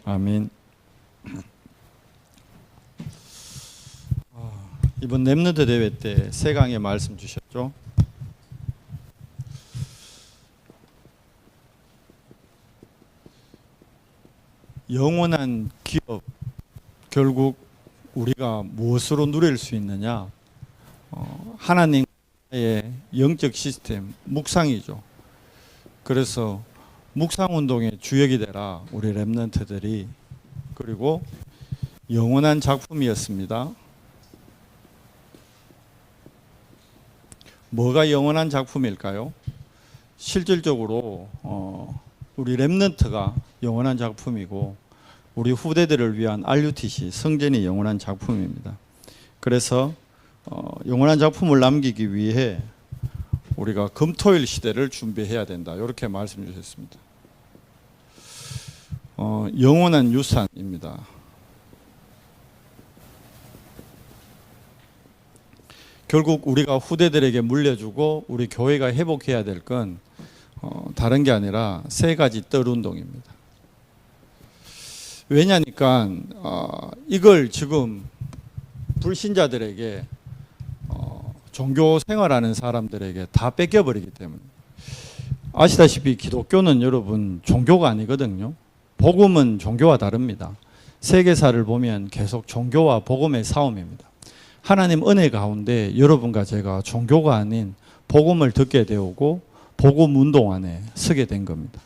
아멘. 이번 렘넌트 대회 때 세 강의 말씀 주셨죠? 영원한 기업, 결국 우리가 무엇으로 누릴 수 있느냐? 하나님의 영적 시스템, 묵상이죠. 그래서 묵상운동의 주역이 되라, 우리 렘넌트들이. 그리고 영원한 작품이었습니다. 뭐가 영원한 작품일까요? 실질적으로 우리 렘넌트가 영원한 작품이고 우리 후대들을 위한 RUTC, 성전이 영원한 작품입니다. 그래서 영원한 작품을 남기기 위해 우리가 금토일 시대를 준비해야 된다, 이렇게 말씀 주셨습니다. 영원한 유산입니다. 결국 우리가 후대들에게 물려주고 우리 교회가 회복해야 될 건 다른 게 아니라 세 가지 뜰 운동입니다. 왜냐니까 이걸 지금 불신자들에게, 종교 생활하는 사람들에게 다 뺏겨버리기 때문에. 아시다시피 기독교는 여러분 종교가 아니거든요. 복음은 종교와 다릅니다. 세계사를 보면 계속 종교와 복음의 싸움입니다. 하나님 은혜 가운데 여러분과 제가 종교가 아닌 복음을 듣게 되었고 복음 운동 안에 서게 된 겁니다.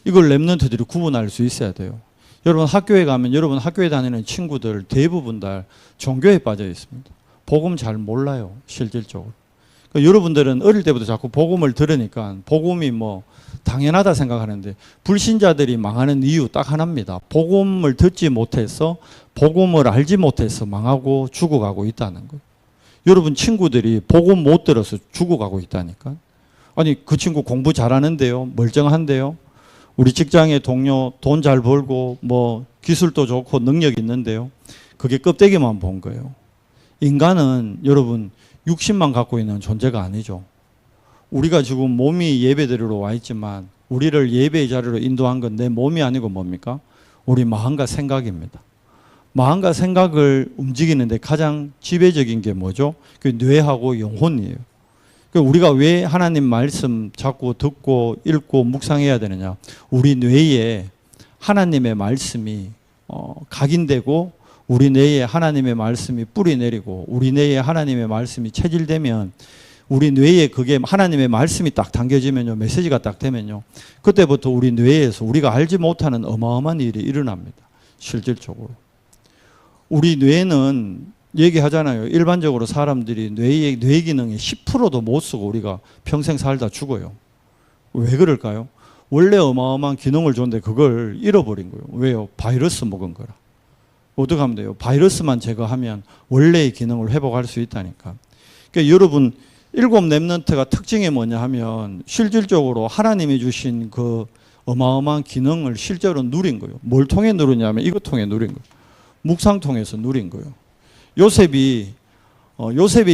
이걸 렘넌트들이 구분할 수 있어야 돼요. 여러분 학교에 가면 여러분 학교에 다니는 친구들 대부분 다 종교에 빠져 있습니다. 복음 잘 몰라요, 실질적으로. 그러니까 여러분들은 어릴 때부터 자꾸 복음을 들으니까 복음이 뭐 당연하다 생각하는데, 불신자들이 망하는 이유 딱 하나입니다. 복음을 듣지 못해서, 복음을 알지 못해서 망하고 죽어가고 있다는 거예요. 여러분 친구들이 복음 못 들어서 죽어가고 있다니까. 아니 그 친구 공부 잘하는데요, 멀쩡한데요, 우리 직장의 동료 돈 잘 벌고 뭐 기술도 좋고 능력 있는데요, 그게 껍데기만 본 거예요. 인간은 여러분 육신만 갖고 있는 존재가 아니죠. 우리가 지금 몸이 예배드리러 와 있지만 우리를 예배의 자리로 인도한 건 내 몸이 아니고 뭡니까? 우리 마음과 생각입니다. 마음과 생각을 움직이는데 가장 지배적인 게 뭐죠? 그 뇌하고 영혼이에요. 우리가 왜 하나님 말씀 자꾸 듣고 읽고 묵상해야 되느냐? 우리 뇌에 하나님의 말씀이 각인되고 우리 뇌에 하나님의 말씀이 뿌리 내리고 우리 뇌에 하나님의 말씀이 체질되면, 우리 뇌에 그게 하나님의 말씀이 딱 담겨지면요, 메시지가 딱 되면요, 그때부터 우리 뇌에서 우리가 알지 못하는 어마어마한 일이 일어납니다. 실질적으로. 우리 뇌는 얘기하잖아요. 일반적으로 사람들이 뇌 기능의 10%도 못 쓰고 우리가 평생 살다 죽어요. 왜 그럴까요? 원래 어마어마한 기능을 줬는데 그걸 잃어버린 거예요. 왜요? 바이러스 먹은 거라. 어떻게 하면 돼요? 바이러스만 제거하면 원래의 기능을 회복할 수 있다니까. 그러니까 여러분, 7 렘넌트가 특징이 뭐냐 하면 실질적으로 하나님이 주신 그 어마어마한 기능을 실제로 누린 거예요. 뭘 통해 누르냐면 이것 통해 누린 거예요. 묵상 통해서 누린 거예요. 요셉이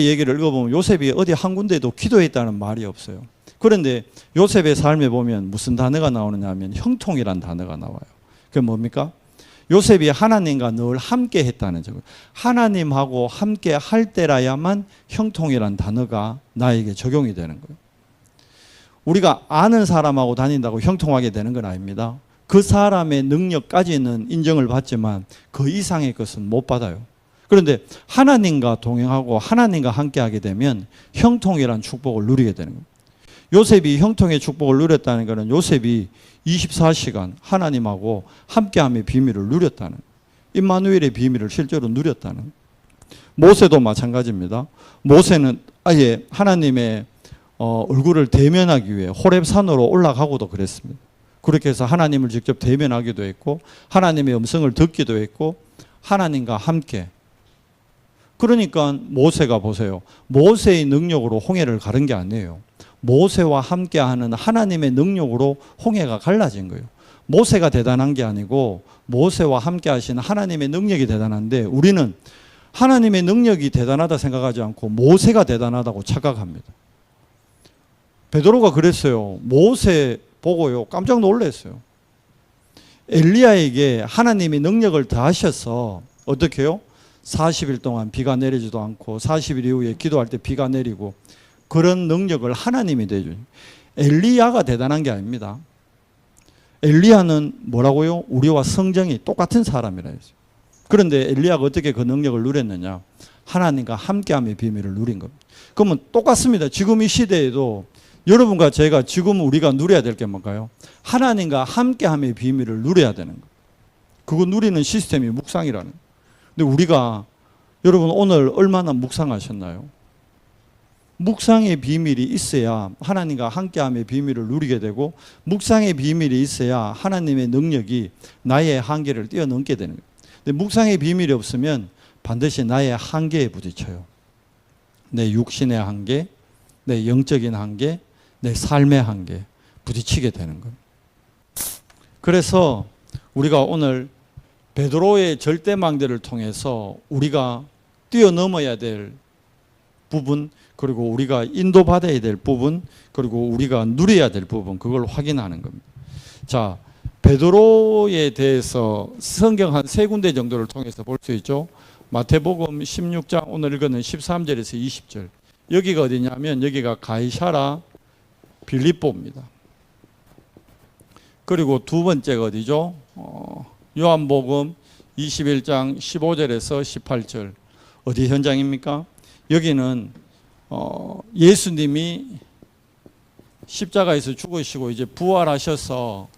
얘기를 읽어보면 요셉이 어디 한 군데도 기도했다는 말이 없어요. 그런데 요셉의 삶에 보면 무슨 단어가 나오느냐 하면 형통이란 단어가 나와요. 그게 뭡니까? 요셉이 하나님과 늘 함께 했다는 거예요. 하나님하고 함께 할 때라야만 형통이란 단어가 나에게 적용이 되는 거예요. 우리가 아는 사람하고 다닌다고 형통하게 되는 건 아닙니다. 그 사람의 능력까지는 인정을 받지만 그 이상의 것은 못 받아요. 그런데 하나님과 동행하고 하나님과 함께 하게 되면 형통이란 축복을 누리게 되는 거예요. 요셉이 형통의 축복을 누렸다는 것은 요셉이 24시간 하나님하고 함께함의 비밀을 누렸다는, 임마누엘의 비밀을 실제로 누렸다는. 모세도 마찬가지입니다. 모세는 아예 하나님의 얼굴을 대면하기 위해 호렙산으로 올라가고도 그랬습니다. 그렇게 해서 하나님을 직접 대면하기도 했고 하나님의 음성을 듣기도 했고 하나님과 함께. 그러니까 모세가 보세요. 모세의 능력으로 홍해를 가른 게 아니에요. 모세와 함께하는 하나님의 능력으로 홍해가 갈라진 거예요. 모세가 대단한 게 아니고 모세와 함께 하시는 하나님의 능력이 대단한데, 우리는 하나님의 능력이 대단하다 생각하지 않고 모세가 대단하다고 착각합니다. 베드로가 그랬어요. 모세 보고요 깜짝 놀랐어요. 엘리야에게 하나님이 능력을 더하셔서 어떻게 해요? 40일 동안 비가 내리지도 않고 40일 이후에 기도할 때 비가 내리고 그런 능력을 하나님이 내줘요. 엘리야가 대단한 게 아닙니다. 엘리야는 뭐라고요? 우리와 성정이 똑같은 사람이라 했어요. 그런데 엘리야가 어떻게 그 능력을 누렸느냐? 하나님과 함께함의 비밀을 누린 겁니다. 그러면 똑같습니다. 지금 이 시대에도 여러분과 제가 지금 우리가 누려야 될 게 뭔가요? 하나님과 함께함의 비밀을 누려야 되는 거예요. 그거 누리는 시스템이 묵상이라는 거예요. 근데 우리가 여러분 오늘 얼마나 묵상하셨나요? 묵상의 비밀이 있어야 하나님과 함께함의 비밀을 누리게 되고 묵상의 비밀이 있어야 하나님의 능력이 나의 한계를 뛰어넘게 되는 거예요. 근데 묵상의 비밀이 없으면 반드시 나의 한계에 부딪혀요. 내 육신의 한계, 내 영적인 한계, 내 삶의 한계 부딪히게 되는 겁니다. 그래서 우리가 오늘 베드로의 절대망대를 통해서 우리가 뛰어넘어야 될 부분, 그리고 우리가 인도받아야 될 부분, 그리고 우리가 누려야 될 부분, 그걸 확인하는 겁니다. 자, 베드로에 대해서 성경 한 세 군데 정도를 통해서 볼 수 있죠. 마태복음 16장 오늘 읽은 13절에서 20절. 여기가 어디냐면 여기가 가이사라 빌립보입니다. 그리고 두 번째가 어디죠? 요한복음 21장 15절에서 18절. 어디 현장입니까? 여기는 예수님이 십자가에서 죽으시고 이제 부활하셔서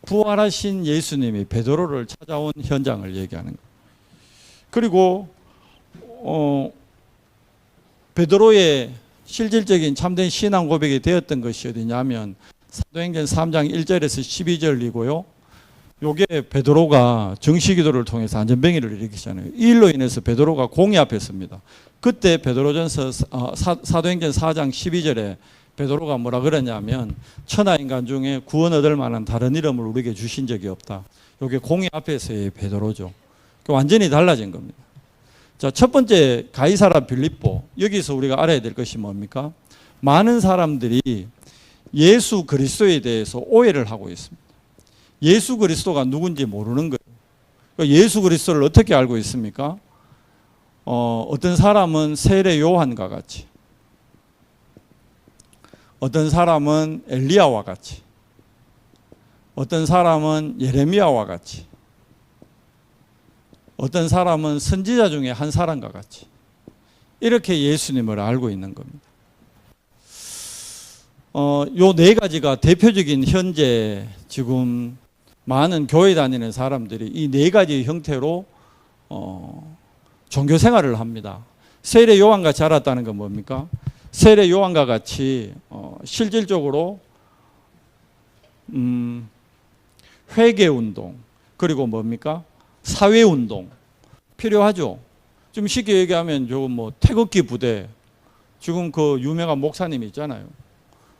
부활하신 예수님이 베드로를 찾아온 현장을 얘기하는 거예요. 그리고 베드로의 실질적인 참된 신앙 고백이 되었던 것이 어디냐면 사도행전 3장 1절에서 12절이고요. 요게 베드로가 정시기도를 통해서 안전병이를 일으키잖아요. 이 일로 인해서 베드로가 공의 앞에 섭니다. 그때 베드로전서 사도행전 4장 12절에 베드로가 뭐라 그러냐면 천하인간 중에 구원 얻을 만한 다른 이름을 우리에게 주신 적이 없다. 요게 공의 앞에서의 베드로죠. 완전히 달라진 겁니다. 자, 첫 번째 가이사라 빌립보. 여기서 우리가 알아야 될 것이 뭡니까? 많은 사람들이 예수 그리스도에 대해서 오해를 하고 있습니다. 예수 그리스도가 누군지 모르는 거예요. 그러니까 예수 그리스도를 어떻게 알고 있습니까? 어떤 사람은 세례 요한과 같이, 어떤 사람은 엘리야와 같이, 어떤 사람은 예레미야와 같이, 어떤 사람은 선지자 중에 한 사람과 같이 이렇게 예수님을 알고 있는 겁니다. 요 네 가지가 대표적인 현재 지금 많은 교회 다니는 사람들이 이 네 가지 형태로 종교 생활을 합니다. 세례 요한같이 알았다는 건 뭡니까? 세례 요한과 같이 실질적으로 회개운동 그리고 뭡니까? 사회운동 필요하죠. 좀 쉽게 얘기하면 조금 뭐 태극기 부대, 지금 그 유명한 목사님 있잖아요.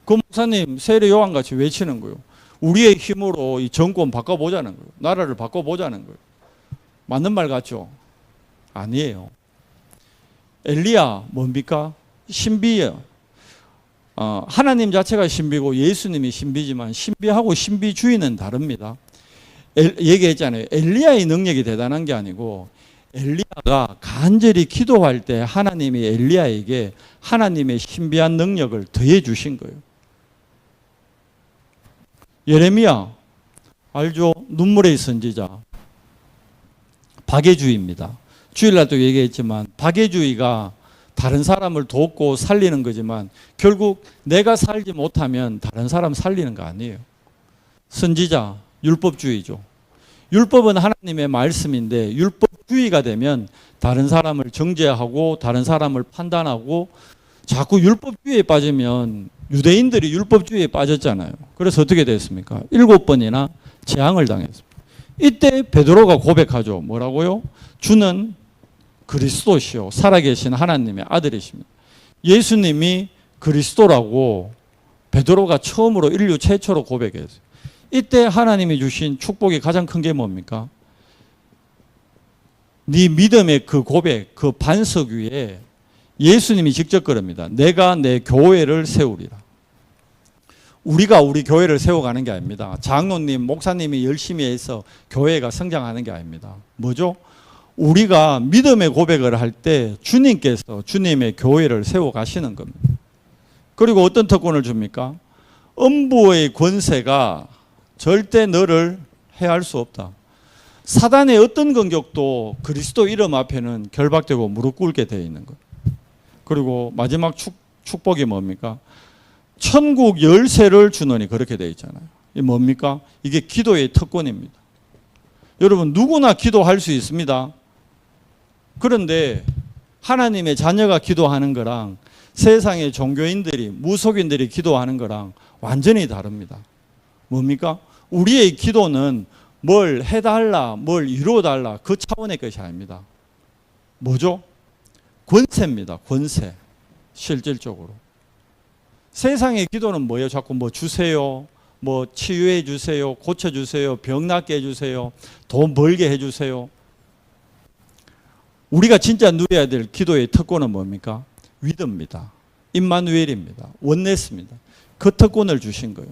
그 목사님 세례 요한같이 외치는 거예요. 우리의 힘으로 이 정권 바꿔보자는 거예요. 나라를 바꿔보자는 거예요. 맞는 말 같죠? 아니에요. 엘리야 뭡니까? 신비예요. 하나님 자체가 신비고 예수님이 신비지만 신비하고 신비주의는 다릅니다. 얘기했잖아요. 엘리야의 능력이 대단한 게 아니고 엘리야가 간절히 기도할 때 하나님이 엘리야에게 하나님의 신비한 능력을 더해 주신 거예요. 예레미야 알죠? 눈물의 선지자 박애주의입니다. 주일날도 얘기했지만 박애주의가 다른 사람을 돕고 살리는 거지만 결국 내가 살지 못하면 다른 사람 살리는 거 아니에요. 선지자 율법주의죠. 율법은 하나님의 말씀인데 율법주의가 되면 다른 사람을 정죄하고 다른 사람을 판단하고 자꾸 율법주의에 빠지면 유대인들이 율법주의에 빠졌잖아요. 그래서 어떻게 됐습니까? 7번이나 재앙을 당했습니다. 이때 베드로가 고백하죠. 뭐라고요? 주는 그리스도시요 살아계신 하나님의 아들이십니다. 예수님이 그리스도라고 베드로가 처음으로 인류 최초로 고백했어요. 이때 하나님이 주신 축복이 가장 큰 게 뭡니까? 네 믿음의 그 고백, 그 반석 위에 예수님이 직접 그럽니다. 내가 내 교회를 세우리라. 우리가 우리 교회를 세워가는 게 아닙니다. 장로님, 목사님이 열심히 해서 교회가 성장하는 게 아닙니다. 뭐죠? 우리가 믿음의 고백을 할 때 주님께서 주님의 교회를 세워가시는 겁니다. 그리고 어떤 특권을 줍니까? 음부의 권세가 절대 너를 해할 수 없다. 사단의 어떤 공격도 그리스도 이름 앞에는 결박되고 무릎 꿇게 되어 있는 것. 그리고 마지막 축복이 뭡니까? 천국 열쇠를 주노니 그렇게 되어 있잖아요. 이게 뭡니까? 이게 기도의 특권입니다. 여러분 누구나 기도할 수 있습니다. 그런데 하나님의 자녀가 기도하는 거랑 세상의 종교인들이 무속인들이 기도하는 거랑 완전히 다릅니다. 뭡니까? 우리의 기도는 뭘 해달라, 뭘 이루어달라 그 차원의 것이 아닙니다. 뭐죠? 권세입니다. 권세. 실질적으로. 세상의 기도는 뭐예요? 자꾸 뭐 주세요, 뭐 치유해 주세요, 고쳐주세요, 병 낫게 해주세요, 돈 벌게 해주세요. 우리가 진짜 누려야 될 기도의 특권은 뭡니까? 위드입니다. 임마누엘입니다. 원네스입니다. 그 특권을 주신 거예요.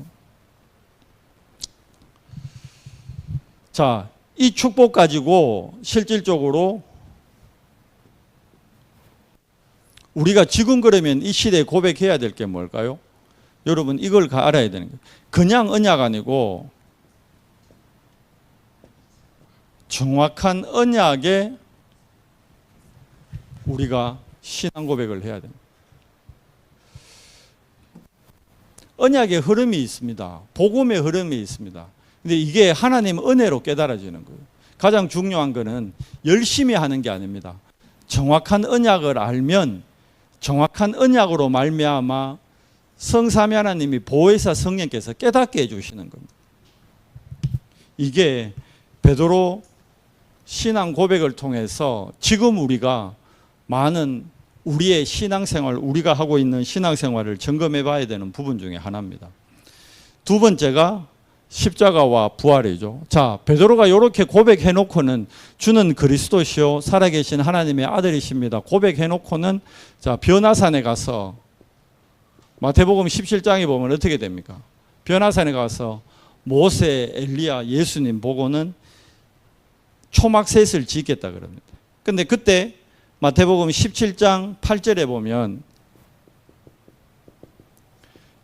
자, 이 축복 가지고 실질적으로 우리가 지금 그러면 이 시대에 고백해야 될 게 뭘까요? 여러분 이걸 알아야 되는 거예요. 그냥 언약 아니고 정확한 언약에 우리가 신앙 고백을 해야 됩니다. 언약의 흐름이 있습니다. 복음의 흐름이 있습니다. 근데 이게 하나님 은혜로 깨달아지는 거예요. 가장 중요한 거는 열심히 하는 게 아닙니다. 정확한 언약을 알면 정확한 언약으로 말미암아 성삼위 하나님이 보혜사 성령께서 깨닫게 해주시는 겁니다. 이게 베드로 신앙 고백을 통해서 지금 우리가 많은 우리의 신앙생활, 우리가 하고 있는 신앙생활을 점검해 봐야 되는 부분 중에 하나입니다. 두 번째가 십자가와 부활이죠. 자, 베드로가 이렇게 고백해 놓고는 주는 그리스도시요 살아계신 하나님의 아들이십니다. 고백해 놓고는 자, 변화산에 가서 마태복음 17장에 보면 어떻게 됩니까? 변화산에 가서 모세, 엘리야, 예수님 보고는 초막셋을 짓겠다 그럽니다. 근데 그때 마태복음 17장 8절에 보면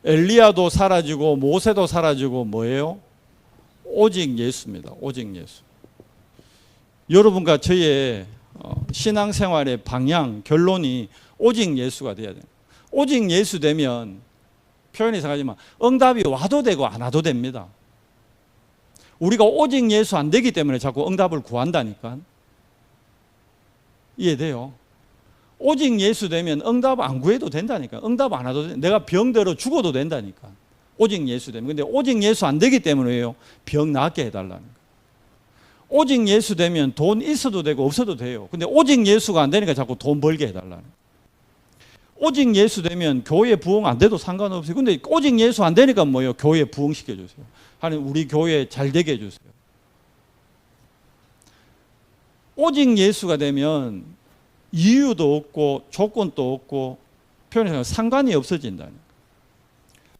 엘리야도 사라지고 모세도 사라지고 뭐예요? 오직 예수입니다. 오직 예수. 여러분과 저의 신앙생활의 방향, 결론이 오직 예수가 돼야 돼요. 오직 예수 되면 표현이 이상하지만 응답이 와도 되고 안 와도 됩니다. 우리가 오직 예수 안 되기 때문에 자꾸 응답을 구한다니까. 이해돼요? 오직 예수 되면 응답 안 구해도 된다니까. 응답 안 와도 내가 병들어 죽어도 된다니까. 오직 예수 되면. 근데 오직 예수 안 되기 때문에요. 병 낫게 해달라는 거예요. 오직 예수 되면 돈 있어도 되고 없어도 돼요. 근데 오직 예수가 안 되니까 자꾸 돈 벌게 해달라는 거예요. 오직 예수 되면 교회 부흥 안 돼도 상관없어요. 근데 오직 예수 안 되니까 뭐예요? 교회 부흥시켜주세요. 하나님 우리 교회 잘 되게 해주세요. 오직 예수가 되면 이유도 없고 조건도 없고 표현해서 상관이 없어진다는 거예요.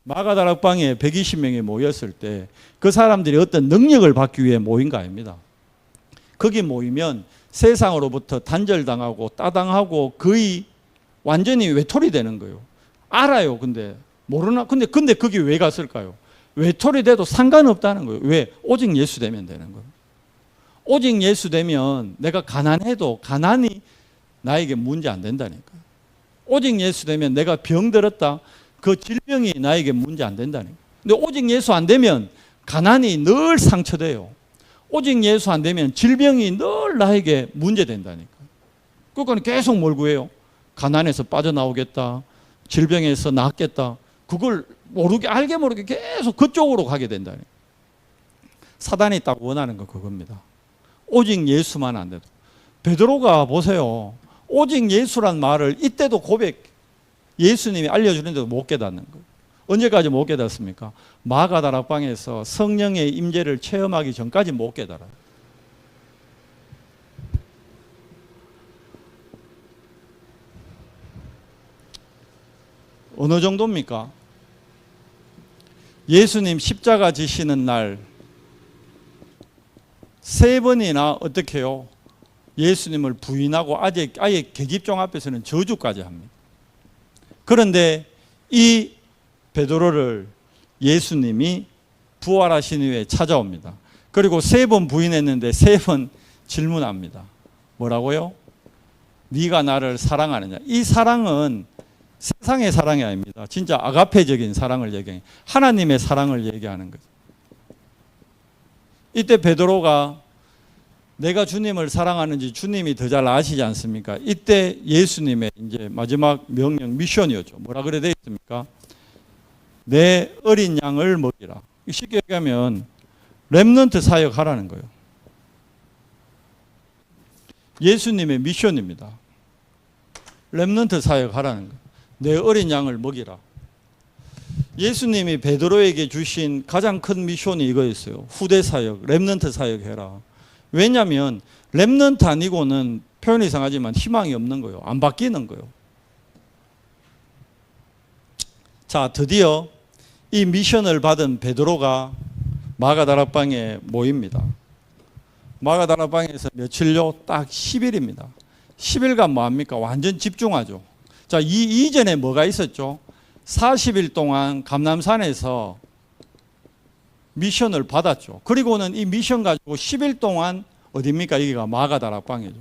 마가다락방에 120명이 모였을 때 그 사람들이 어떤 능력을 받기 위해 모인 거 아닙니다. 거기 모이면 세상으로부터 단절당하고 따당하고 거의 완전히 외톨이 되는 거예요. 알아요. 근데 모르나? 근데 거기 왜 갔을까요? 외톨이 돼도 상관없다는 거예요. 왜? 오직 예수 되면 되는 거예요. 오직 예수 되면 내가 가난해도 가난이 나에게 문제 안 된다니까. 오직 예수 되면 내가 병들었다. 그 질병이 나에게 문제 안 된다니까. 근데 오직 예수 안 되면 가난이 늘 상처돼요. 오직 예수 안 되면 질병이 늘 나에게 문제 된다니까. 그러니까 계속 뭘 구해요? 가난에서 빠져나오겠다. 질병에서 낫겠다. 그걸 모르게 알게 모르게 계속 그쪽으로 가게 된다니까. 사단이 딱 원하는 거 그겁니다. 오직 예수만 안 돼도. 베드로가 보세요. 오직 예수란 말을 이때도 예수님이 알려주는데도 못 깨닫는 거예요. 언제까지 못 깨닫습니까? 마가다락방에서 성령의 임재를 체험하기 전까지 못 깨달아요. 어느 정도입니까? 예수님 십자가 지시는 날 3번이나 어떻게 해요? 예수님을 부인하고 아예 계집종 앞에서는 저주까지 합니다. 그런데 이 베드로를 예수님이 부활하신 후에 찾아옵니다. 그리고 3번 부인했는데 3번 질문합니다. 뭐라고요? 네가 나를 사랑하느냐? 이 사랑은 세상의 사랑이 아닙니다. 진짜 아가페적인 사랑을 얘기해요. 하나님의 사랑을 얘기하는 거죠. 이때 베드로가 내가 주님을 사랑하는지 주님이 더 잘 아시지 않습니까? 이때 예수님의 이제 마지막 명령 미션이었죠. 뭐라 그래 되어 있습니까? 내 어린 양을 먹이라. 쉽게 얘기하면 렘넌트 사역하라는 거예요. 예수님의 미션입니다. 렘넌트 사역하라는 거예요. 내 어린 양을 먹이라. 예수님이 베드로에게 주신 가장 큰 미션이 이거였어요. 후대 사역, 렘넌트 사역해라. 왜냐하면 렘넌트 아니고는 표현이 이상하지만 희망이 없는 거예요. 안 바뀌는 거예요. 자, 드디어 이 미션을 받은 베드로가 마가다락방에 모입니다. 마가다락방에서 며칠요? 딱 10일입니다. 10일간 뭐합니까? 완전 집중하죠. 자, 이전에 뭐가 있었죠? 40일 동안 감람산에서 미션을 받았죠. 그리고는 이 미션 가지고 10일 동안 어디입니까? 여기가 마가다락방이죠.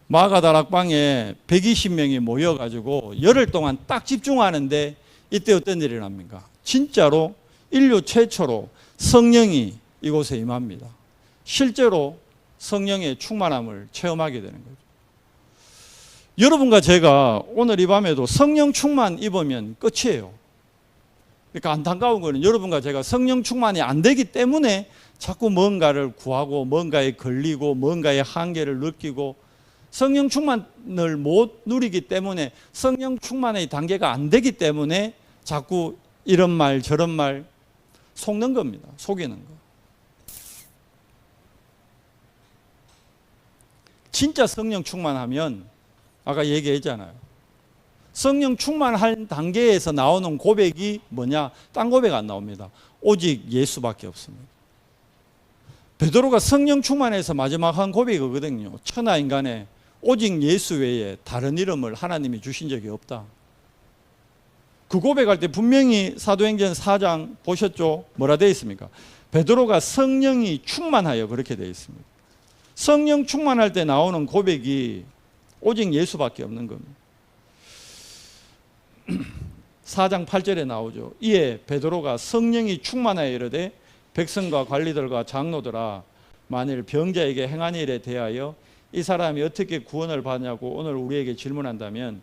마가다락방에 120명이 모여가지고 열흘 동안 딱 집중하는데 이때 어떤 일이 납니까? 진짜로 인류 최초로 성령이 이곳에 임합니다. 실제로 성령의 충만함을 체험하게 되는 거죠. 여러분과 제가 오늘 이 밤에도 성령 충만 입으면 끝이에요. 그러니까 안타까운 거는 여러분과 제가 성령 충만이 안 되기 때문에 자꾸 뭔가를 구하고 뭔가에 걸리고 뭔가의 한계를 느끼고 성령 충만을 못 누리기 때문에 성령 충만의 단계가 안 되기 때문에 자꾸 이런 말 저런 말 속는 겁니다. 속이는 거. 진짜 성령 충만하면 아까 얘기했잖아요. 성령 충만한 단계에서 나오는 고백이 뭐냐? 딴 고백 안 나옵니다. 오직 예수밖에 없습니다. 베드로가 성령 충만해서 마지막 한 고백이거든요. 천하 인간에 오직 예수 외에 다른 이름을 하나님이 주신 적이 없다. 그 고백할 때 분명히 사도행전 4장 보셨죠? 뭐라 되어 있습니까? 베드로가 성령이 충만하여 그렇게 되어 있습니다. 성령 충만할 때 나오는 고백이 오직 예수밖에 없는 겁니다. 4장 8절에 나오죠. 이에 베드로가 성령이 충만하여 이르되 백성과 관리들과 장로들아 만일 병자에게 행한 일에 대하여 이 사람이 어떻게 구원을 받냐고 오늘 우리에게 질문한다면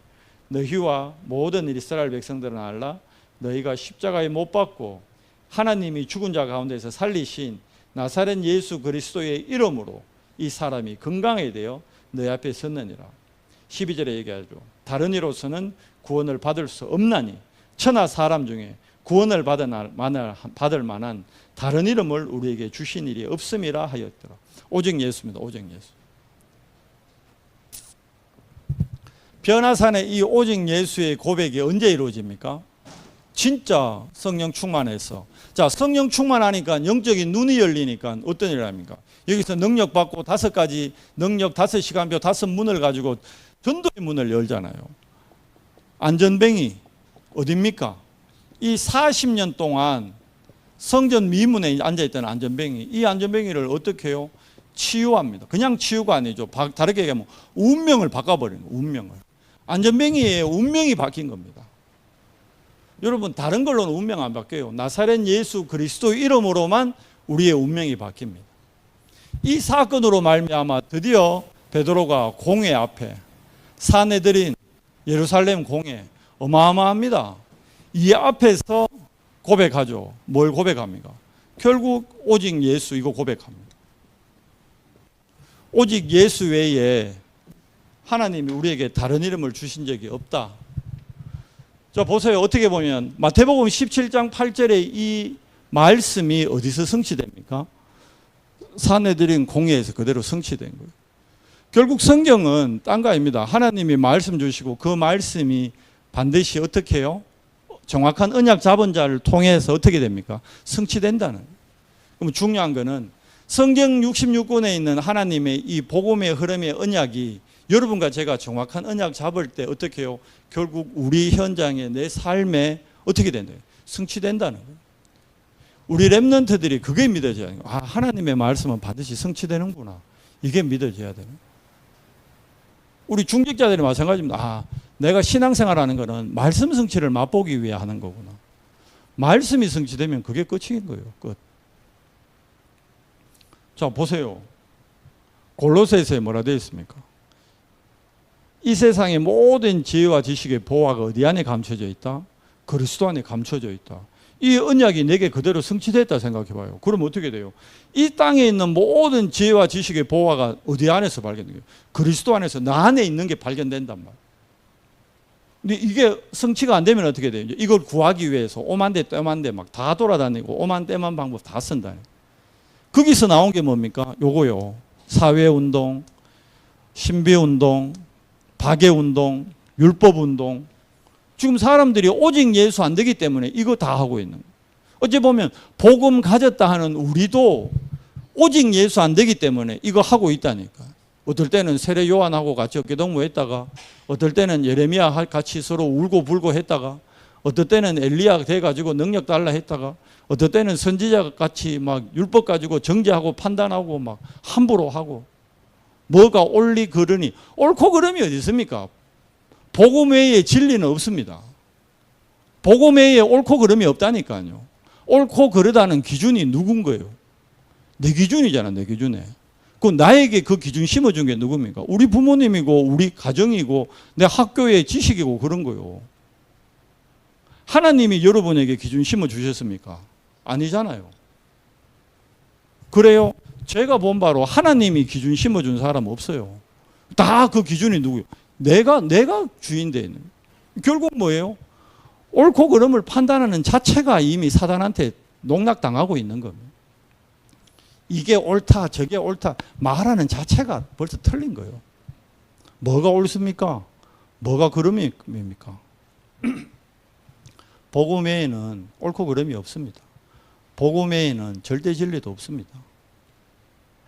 너희와 모든 이스라엘 백성들은 알라 너희가 십자가에 못 박고 하나님이 죽은 자 가운데서 살리신 나사렛 예수 그리스도의 이름으로 이 사람이 건강하게 되어 너희 앞에 섰느니라. 12절에 얘기하죠. 다른 이로서는 구원을 받을 수 없나니 천하 사람 중에 구원을 받을 만한 다른 이름을 우리에게 주신 일이 없음이라 하였더라. 오직 예수입니다. 오직 예수. 변화산의 이 오직 예수의 고백이 언제 이루어집니까? 진짜 성령 충만해서. 자, 성령 충만하니까 영적인 눈이 열리니까 어떤 일을 합니까? 여기서 능력 받고 5가지 능력 5시간표 5문을 가지고 전도의 문을 열잖아요. 안전뱅이 어딥니까? 이 40년 동안 성전 미문에 앉아있던 안전뱅이, 이 안전뱅이를 어떻게 해요? 치유합니다. 그냥 치유가 아니죠. 다르게 얘기하면 운명을 바꿔버리는 거예요. 운명을. 안전뱅이의 운명이 바뀐 겁니다. 여러분 다른 걸로는 운명 안 바뀌어요. 나사렛 예수 그리스도 이름으로만 우리의 운명이 바뀝니다. 이 사건으로 말미암아 드디어 베드로가 공회 앞에 사내들인 예루살렘 공회 어마어마합니다. 이 앞에서 고백하죠. 뭘 고백합니까? 결국 오직 예수 이거 고백합니다. 오직 예수 외에 하나님이 우리에게 다른 이름을 주신 적이 없다. 자 보세요. 어떻게 보면 마태복음 17장 8절에 이 말씀이 어디서 성취됩니까? 사내들인 공회에서 그대로 성취된 거예요. 결국 성경은 딴 거 아닙니다. 하나님이 말씀 주시고 그 말씀이 반드시 어떻게 해요? 정확한 언약 잡은 자를 통해서 어떻게 됩니까? 성취된다는. 그럼 중요한 거는 성경 66권에 있는 하나님의 이 복음의 흐름의 언약이 여러분과 제가 정확한 언약 잡을 때 어떻게 해요? 결국 우리 현장에 내 삶에 어떻게 된다요? 성취된다는 거예요. 우리 렘넌트들이 그게 믿어져야 돼요. 아, 하나님의 말씀은 반드시 성취되는구나. 이게 믿어져야 되는 거예요. 우리 중직자들이 마찬가지입니다. 아, 내가 신앙생활하는 거는 말씀 성취를 맛보기 위해 하는 거구나. 말씀이 성취되면 그게 끝인 거예요. 끝. 자, 보세요. 골로새서에 뭐라 되어 있습니까? 이 세상의 모든 지혜와 지식의 보화가 어디 안에 감춰져 있다? 그리스도 안에 감춰져 있다. 이 언약이 내게 그대로 성취됐다 생각해 봐요. 그럼 어떻게 돼요? 이 땅에 있는 모든 지혜와 지식의 보화가 어디 안에서 발견돼요? 그리스도 안에서 나 안에 있는 게 발견된단 말이에요. 근데 이게 성취가 안 되면 어떻게 돼요? 이걸 구하기 위해서 오만 대, 떼만 대 막 다 돌아다니고 오만 떼만 방법 다 쓴다. 거기서 나온 게 뭡니까? 요거요. 사회운동, 신비운동, 박애운동, 율법운동. 지금 사람들이 오직 예수 안 되기 때문에 이거 다 하고 있는 거예요. 어찌 보면 복음 가졌다 하는 우리도 오직 예수 안 되기 때문에 이거 하고 있다니까. 어떨 때는 세례 요한하고 같이 어깨동무했다가, 어떨 때는 예레미야 같이 서로 울고 불고 했다가, 어떨 때는 엘리야 돼가지고 능력 달라 했다가, 어떨 때는 선지자 같이 막 율법 가지고 정죄하고 판단하고 막 함부로 하고. 뭐가 옳리 그르니, 옳고 그름이 어디 있습니까? 복음 외에 진리는 없습니다. 복음 외에 옳고 그름이 없다니까요. 옳고 그르다는 기준이 누군 거예요? 내 기준이잖아, 내 기준에. 그 나에게 그 기준 심어준 게 누굽니까? 우리 부모님이고 우리 가정이고 내 학교의 지식이고 그런 거예요. 하나님이 여러분에게 기준 심어주셨습니까? 아니잖아요. 그래요? 제가 본 바로 하나님이 기준 심어준 사람 없어요. 다 그 기준이 누구예요? 내가 주인돼 있는. 결국 뭐예요? 옳고 그름을 판단하는 자체가 이미 사단한테 농락당하고 있는 겁니다. 이게 옳다, 저게 옳다 말하는 자체가 벌써 틀린 거예요. 뭐가 옳습니까? 뭐가 그름입니까? 복음 외에는 옳고 그름이 없습니다. 복음 외에는 절대 진리도 없습니다.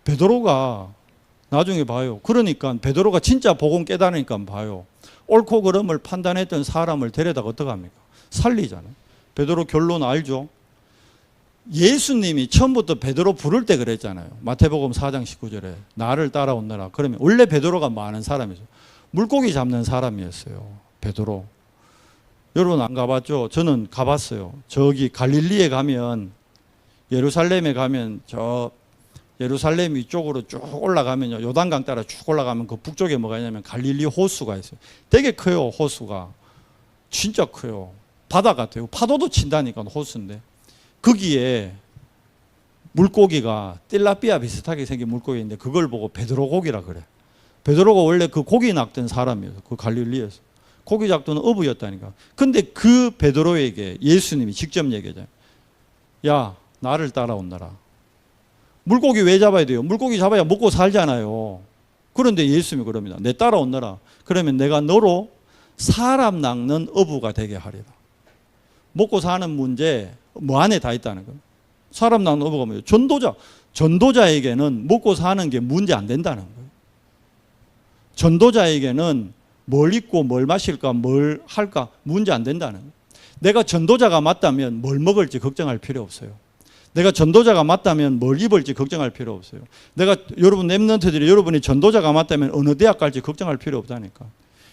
베드로가 나중에 봐요. 그러니까 베드로가 진짜 복음 깨달으니까 봐요. 옳고 그름을 판단했던 사람을 데려다가 어떡합니까? 살리잖아요. 베드로 결론 알죠? 예수님이 처음부터 베드로 부를 때 그랬잖아요. 마태복음 4장 19절에 나를 따라오너라. 그러면 원래 베드로가 많은 사람이죠. 물고기 잡는 사람이었어요. 베드로. 여러분 안 가봤죠? 저는 가봤어요. 저기 갈릴리에 가면, 예루살렘에 가면 저 예루살렘 위쪽으로 쭉 올라가면요, 요단강 따라 쭉 올라가면 그 북쪽에 뭐가 있냐면 갈릴리 호수가 있어요. 되게 커요. 호수가 진짜 커요. 바다 같아요. 파도도 친다니까. 호수인데 거기에 물고기가 틸라피아 비슷하게 생긴 물고기인데 그걸 보고 베드로 고기라 그래. 베드로가 원래 그 고기 낚던 사람이었어. 그 갈릴리에서 고기 잡던 어부였다니까. 근데 그 베드로에게 예수님이 직접 얘기하잖아요. 야, 나를 따라온다라. 물고기 왜 잡아야 돼요? 물고기 잡아야 먹고 살잖아요. 그런데 예수님이 그럽니다. 내 따라온다라. 그러면 내가 너로 사람 낚는 어부가 되게 하리라. 먹고 사는 문제 뭐 안에 다 있다는 거예요. 사람 낚는 어부가 뭐예요? 전도자. 전도자에게는 먹고 사는 게 문제 안 된다는 거예요. 전도자에게는 뭘 입고 뭘 마실까 뭘 할까 문제 안 된다는 거예요. 내가 전도자가 맞다면 뭘 먹을지 걱정할 필요 없어요. 내가 전도자가 맞다면 뭘 입을지 걱정할 필요 없어요. 내가 여러분 렘넌트들이 여러분이 전도자가 맞다면 어느 대학 갈지 걱정할 필요 없다니까.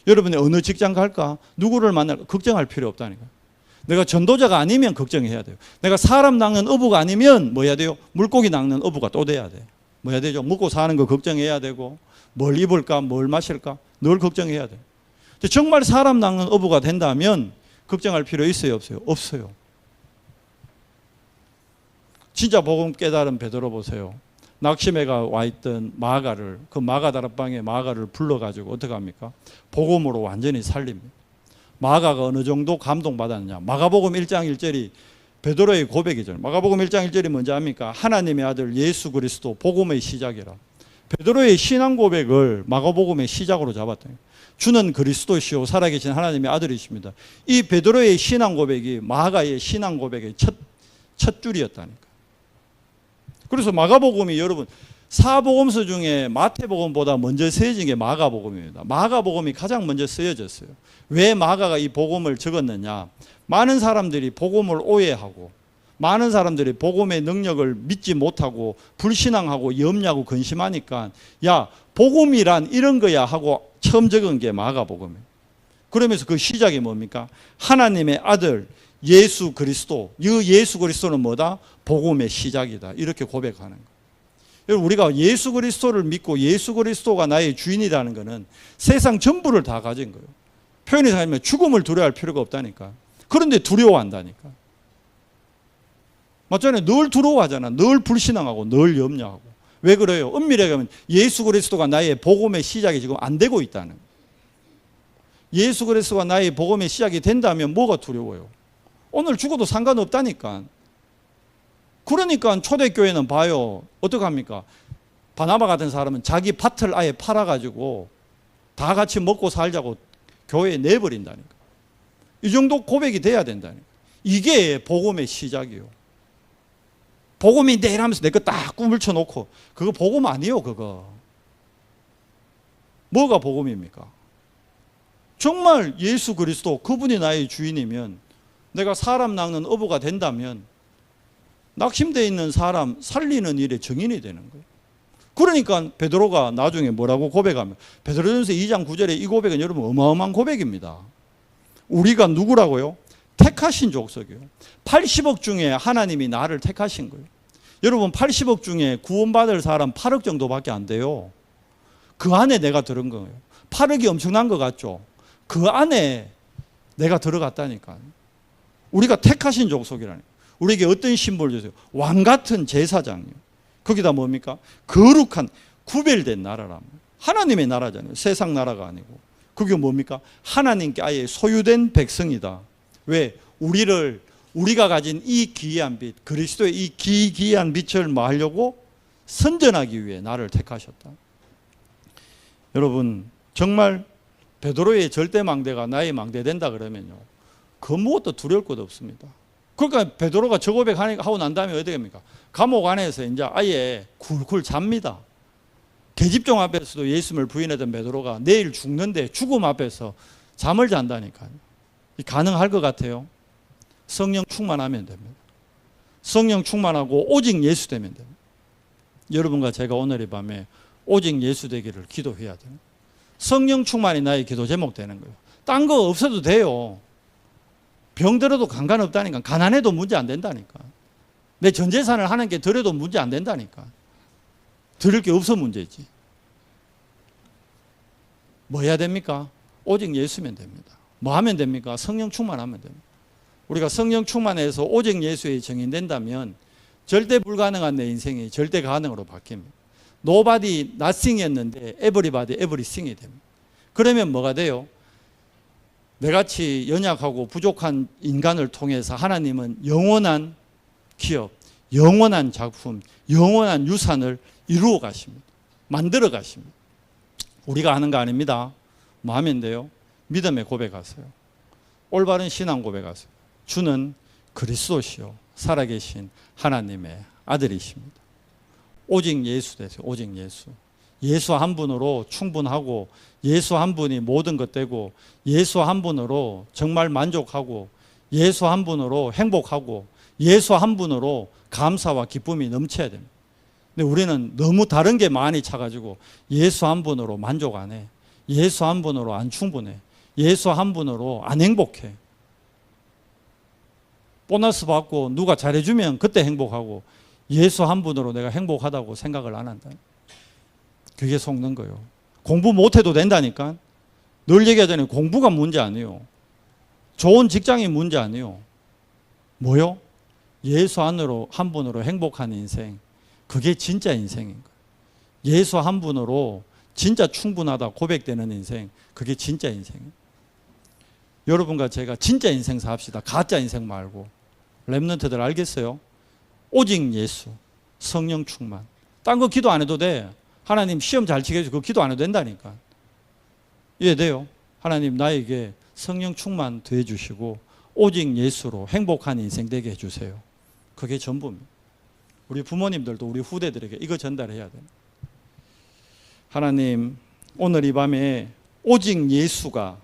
여러분이 어느 직장 갈까 누구를 만날까 걱정할 필요 없다니까. 내가 전도자가 아니면 걱정해야 돼요. 내가 사람 낚는 어부가 아니면 뭐 해야 돼요? 물고기 낚는 어부가 또 돼야 돼. 뭐 해야 되죠? 먹고 사는 거 걱정해야 되고 뭘 입을까 뭘 마실까 늘 걱정해야 돼요. 정말 사람 낚는 어부가 된다면 걱정할 필요 있어요 없어요? 없어요. 진짜 복음 깨달은 베드로 보세요. 낙심해가 와 있던 마가를, 그 마가 다락방에 마가를 불러가지고 어떻게 합니까? 복음으로 완전히 살립니다. 마가가 어느 정도 감동받았느냐. 마가복음 1장 1절이 베드로의 고백이죠. 마가복음 1장 1절이 뭔지 압니까? 하나님의 아들 예수 그리스도 복음의 시작이라. 베드로의 신앙 고백을 마가복음의 시작으로 잡았다. 주는 그리스도시요 살아계신 하나님의 아들이십니다. 이 베드로의 신앙 고백이 마가의 신앙 고백의 첫 줄이었다니까. 그래서 마가복음이 여러분 사복음서 중에 마태복음보다 먼저 쓰여진 게 마가복음입니다. 마가복음이 가장 먼저 쓰여졌어요. 왜 마가가 이 복음을 적었느냐? 많은 사람들이 복음을 오해하고 많은 사람들이 복음의 능력을 믿지 못하고 불신앙하고 염려하고 근심하니까 야 복음이란 이런 거야 하고 처음 적은 게 마가복음이에요. 그러면서 그 시작이 뭡니까? 하나님의 아들 예수 그리스도. 이 예수 그리스도는 뭐다? 복음의 시작이다. 이렇게 고백하는 거예요. 여러분 우리가 예수 그리스도를 믿고 예수 그리스도가 나의 주인이라는 것은 세상 전부를 다 가진 거예요. 표현해서 하면 죽음을 두려워할 필요가 없다니까. 그런데 두려워한다니까. 맞잖아요. 늘 두려워하잖아. 늘 불신앙하고 늘 염려하고. 왜 그래요? 엄밀하게 하면 예수 그리스도가 나의 복음의 시작이 지금 안 되고 있다는 거예요. 예수 그리스도가 나의 복음의 시작이 된다면 뭐가 두려워요? 오늘 죽어도 상관없다니까. 그러니까 초대교회는 봐요. 어떡합니까? 바나바 같은 사람은 자기 밭을 아예 팔아가지고 다 같이 먹고 살자고 교회에 내버린다니까. 이 정도 고백이 돼야 된다니까. 이게 복음의 시작이요. 복음인데 이러면서 내 거 딱 꿈을 쳐놓고 그거 복음 아니에요. 그거 뭐가 복음입니까? 정말 예수 그리스도 그분이 나의 주인이면 내가 사람 낚는 어부가 된다면 낙심되어 있는 사람 살리는 일에 정인이 되는 거예요. 그러니까 베드로가 나중에 뭐라고 고백하면 베드로전서 2장 9절에 이 고백은 여러분 어마어마한 고백입니다. 우리가 누구라고요? 택하신 족속이요. 80억 중에 하나님이 나를 택하신 거예요. 여러분 80억 중에 구원받을 사람 8억 정도밖에 안 돼요. 그 안에 내가 들은 거예요. 8억이 엄청난 것 같죠? 그 안에 내가 들어갔다니까. 우리가 택하신 족속이라니. 우리에게 어떤 심벌을 주세요? 왕 같은 제사장이요. 거기다 뭡니까? 거룩한 구별된 나라랍니다. 하나님의 나라잖아요. 세상 나라가 아니고. 그게 뭡니까? 하나님께 아예 소유된 백성이다. 왜? 우리가 가진 이 기이한 빛, 그리스도의 이 기이한 빛을 뭐 하려고? 선전하기 위해 나를 택하셨다. 여러분 정말 베드로의 절대 망대가 나의 망대 된다 그러면요. 그 무엇도 두려울 것 없습니다. 그러니까 베드로가 저 고백하고 난 다음에 어떻게 합니까? 감옥 안에서 이제 아예 굴굴 잡니다. 계집종 앞에서도 예수님을 부인했던 베드로가 내일 죽는데 죽음 앞에서 잠을 잔다니까요. 가능할 것 같아요? 성령 충만하면 됩니다. 성령 충만하고 오직 예수 되면 됩니다. 여러분과 제가 오늘 이 밤에 오직 예수 되기를 기도해야 돼요. 성령 충만이 나의 기도 제목 되는 거예요. 딴 거 없어도 돼요. 병들어도 상관없다니까. 가난해도 문제 안 된다니까. 내 전 재산을 하나님께 드려도 문제 안 된다니까. 드릴 게 없어 문제지. 뭐 해야 됩니까? 오직 예수면 됩니다. 뭐 하면 됩니까? 성령 충만하면 됩니다. 우리가 성령 충만해서 오직 예수에 정인된다면 절대 불가능한 내 인생이 절대 가능으로 바뀝니다. Nobody, nothing이었는데 everybody, everything이 됩니다. 그러면 뭐가 돼요? 내같이 연약하고 부족한 인간을 통해서 하나님은 영원한 기업, 영원한 작품, 영원한 유산을 이루어 가십니다. 만들어 가십니다. 우리가 하는 거 아닙니다. 뭐 하면 돼요? 믿음의 고백하세요. 올바른 신앙 고백하세요. 주는 그리스도시요 살아계신 하나님의 아들이십니다. 오직 예수 되세요. 오직 예수. 예수 한 분으로 충분하고 예수 한 분이 모든 것 되고 예수 한 분으로 정말 만족하고 예수 한 분으로 행복하고 예수 한 분으로 감사와 기쁨이 넘쳐야 됩니다. 근데 우리는 너무 다른 게 많이 차가지고 예수 한 분으로 만족 안 해. 예수 한 분으로 안 충분해. 예수 한 분으로 안 행복해. 보너스 받고 누가 잘해주면 그때 행복하고 예수 한 분으로 내가 행복하다고 생각을 안 한다. 그게 속는 거예요. 공부 못해도 된다니까. 늘 얘기하잖아요. 공부가 문제 아니에요. 좋은 직장이 문제 아니에요. 뭐요? 예수 안으로 한 분으로 행복한 인생. 그게 진짜 인생인 거예요. 예수 한 분으로 진짜 충분하다 고백되는 인생. 그게 진짜 인생이에요. 여러분과 제가 진짜 인생 삽시다. 가짜 인생 말고. 랩런트들 알겠어요? 오직 예수, 성령 충만. 딴 거 기도 안 해도 돼. 하나님 시험 잘 치게 해서 그 기도 안 해도 된다니까. 이해돼요? 하나님 나에게 성령 충만 돼 주시고 오직 예수로 행복한 인생 되게 해주세요. 그게 전부입니다. 우리 부모님들도 우리 후대들에게 이거 전달해야 돼요. 하나님, 오늘 이 밤에 오직 예수가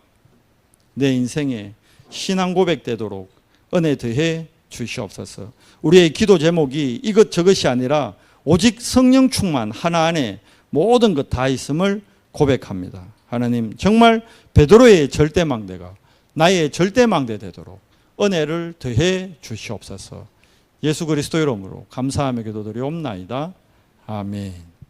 내 인생에 신앙 고백되도록 은혜 더해 주시옵소서. 우리의 기도 제목이 이것저것이 아니라 오직 성령 충만 하나 안에 모든 것 다 있음을 고백합니다. 하나님, 정말 베드로의 절대망대가 나의 절대망대 되도록 은혜를 더해 주시옵소서. 예수 그리스도 이름으로 감사하며 기도드리옵나이다. 아멘.